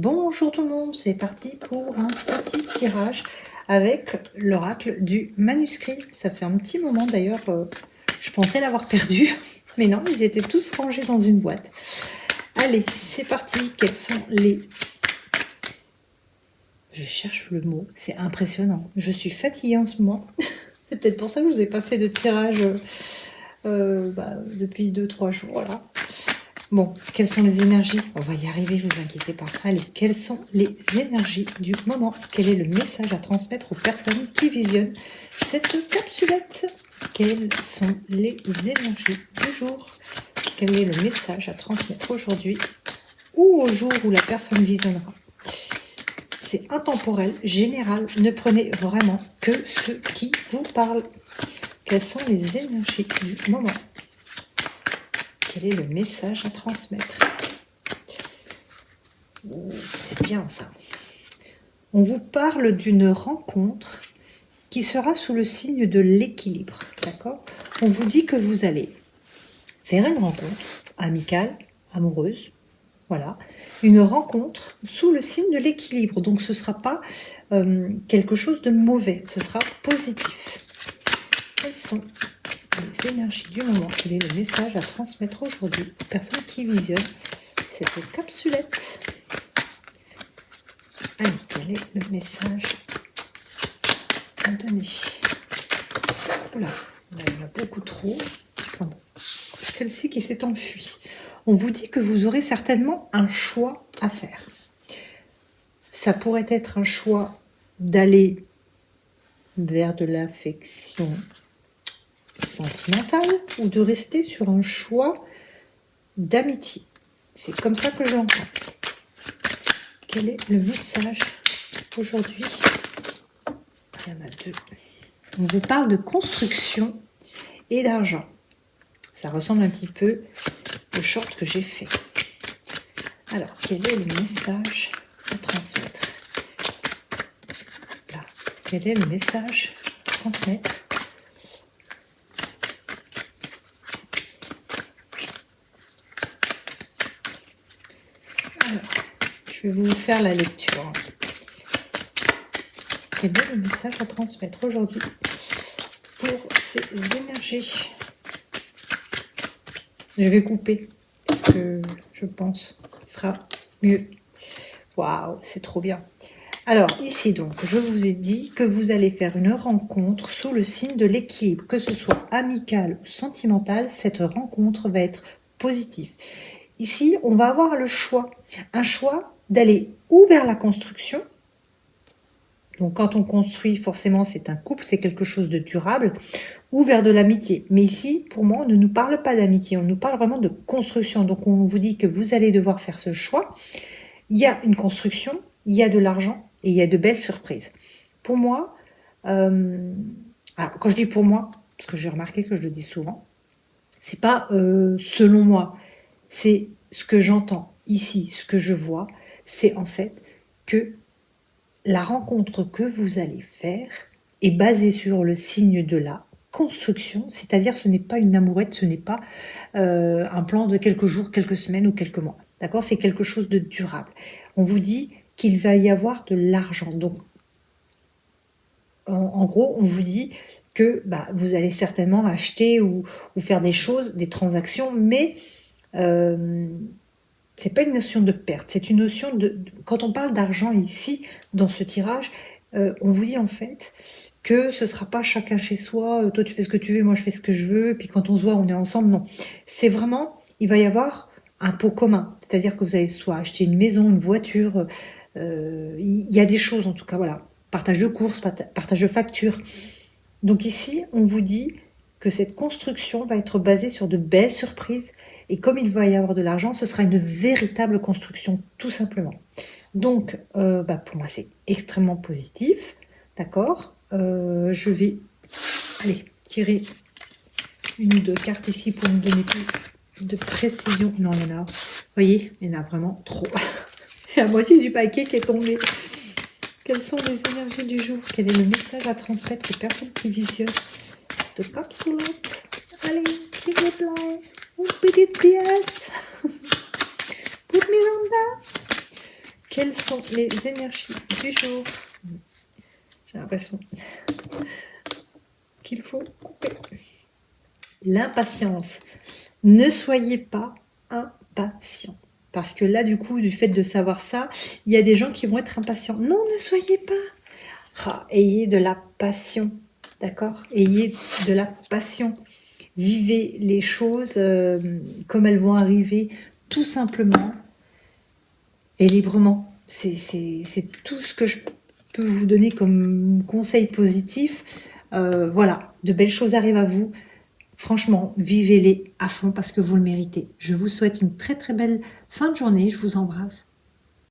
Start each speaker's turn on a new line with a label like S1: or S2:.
S1: Bonjour tout le monde, c'est parti pour un petit tirage avec l'oracle du manuscrit. Ça fait un petit moment d'ailleurs, je pensais l'avoir perdu, mais non, ils étaient tous rangés dans une boîte. Allez, c'est parti, quels sont les... Je cherche le mot, c'est impressionnant. Je suis fatiguée en ce moment, c'est peut-être pour ça que je ne vous ai pas fait de tirage depuis 2-3 jours là. Bon, quelles sont les énergies? On va y arriver, vous inquiétez pas. Allez, quelles sont les énergies du moment? Quel est le message à transmettre aux personnes qui visionnent cette capsulette? Quelles sont les énergies du jour? Quel est le message à transmettre aujourd'hui ou au jour où la personne visionnera? C'est intemporel, général. Ne prenez vraiment que ce qui vous parle. Quelles sont les énergies du moment? Quel est le message à transmettre? C'est bien ça. On vous parle d'une rencontre qui sera sous le signe de l'équilibre. D'accord? On vous dit que vous allez faire une rencontre amicale, amoureuse. Voilà. Une rencontre sous le signe de l'équilibre. Donc ce ne sera pas quelque chose de mauvais. Ce sera positif. Quelles sont les énergies du moment? Quel est le message à transmettre aujourd'hui aux personnes qui visionnent cette capsulette? Allez, quel est le message à donner? Oula, il y en a beaucoup trop. Celle-ci qui s'est enfuie. On vous dit que vous aurez certainement un choix à faire. Ça pourrait être un choix d'aller vers de l'affection sentimentale ou de rester sur un choix d'amitié. C'est comme ça que je l'entends. Quel est le message aujourd'hui? Il y en a deux. On vous parle de construction et d'argent. Ça ressemble un petit peu au short que j'ai fait. Alors, quel est le message à transmettre? Là. Quel est le message à transmettre? Alors, je vais vous faire la lecture. Quel est le message à transmettre aujourd'hui pour ces énergies? Je vais couper parce que je pense que ce sera mieux. Waouh, c'est trop bien. Alors ici donc, je vous ai dit que vous allez faire une rencontre sous le signe de l'équilibre, que ce soit amical ou sentimental, cette rencontre va être positive. Ici, on va avoir le choix, un choix d'aller ou vers la construction. Donc quand on construit, forcément c'est un couple, c'est quelque chose de durable, ou vers de l'amitié. Mais ici, pour moi, on ne nous parle pas d'amitié, on nous parle vraiment de construction. Donc on vous dit que vous allez devoir faire ce choix. Il y a une construction, il y a de l'argent et il y a de belles surprises. Pour moi, alors quand je dis pour moi, parce que j'ai remarqué que je le dis souvent, c'est pas selon moi, c'est ce que j'entends ici, ce que je vois, c'est en fait que la rencontre que vous allez faire est basée sur le signe de la construction, c'est-à-dire ce n'est pas une amourette, ce n'est pas un plan de quelques jours, quelques semaines ou quelques mois. D'accord? C'est quelque chose de durable. On vous dit qu'il va y avoir de l'argent. Donc, en gros, on vous dit que vous allez certainement acheter ou faire des choses, des transactions, mais c'est pas une notion de perte, c'est une notion de... Quand on parle d'argent ici, dans ce tirage, on vous dit en fait que ce sera pas chacun chez soi, toi tu fais ce que tu veux, moi je fais ce que je veux, et puis quand on se voit, on est ensemble, non. C'est vraiment, il va y avoir un pot commun, c'est-à-dire que vous allez soit acheter une maison, une voiture, il y a des choses en tout cas, voilà, partage de courses, partage de factures. Donc ici, on vous dit que cette construction va être basée sur de belles surprises, et comme il va y avoir de l'argent, ce sera une véritable construction, tout simplement. Donc, pour moi, c'est extrêmement positif, d'accord? Je vais aller tirer une ou deux cartes ici pour me donner plus de précision. Non, il y en a, vous voyez, il y en a vraiment trop. C'est la moitié du paquet qui est tombé. Quelles sont les énergies du jour? Quel est le message à transmettre aux personnes qui visionnent cette capsulette? Allez, s'il vous plaît, une petite pièce. Put me on that. quelles sont les énergies du jour? J'ai l'impression qu'il faut couper. L'impatience. Ne soyez pas impatient. Parce que là, du coup, du fait de savoir ça, il y a des gens qui vont être impatients. Non, ne soyez pas. Ayez de la passion. D'accord? Ayez de la passion. Vivez les choses comme elles vont arriver, tout simplement et librement. C'est tout ce que je peux vous donner comme conseil positif. Voilà, de belles choses arrivent à vous. Franchement, vivez-les à fond parce que vous le méritez. Je vous souhaite une très très belle fin de journée. Je vous embrasse.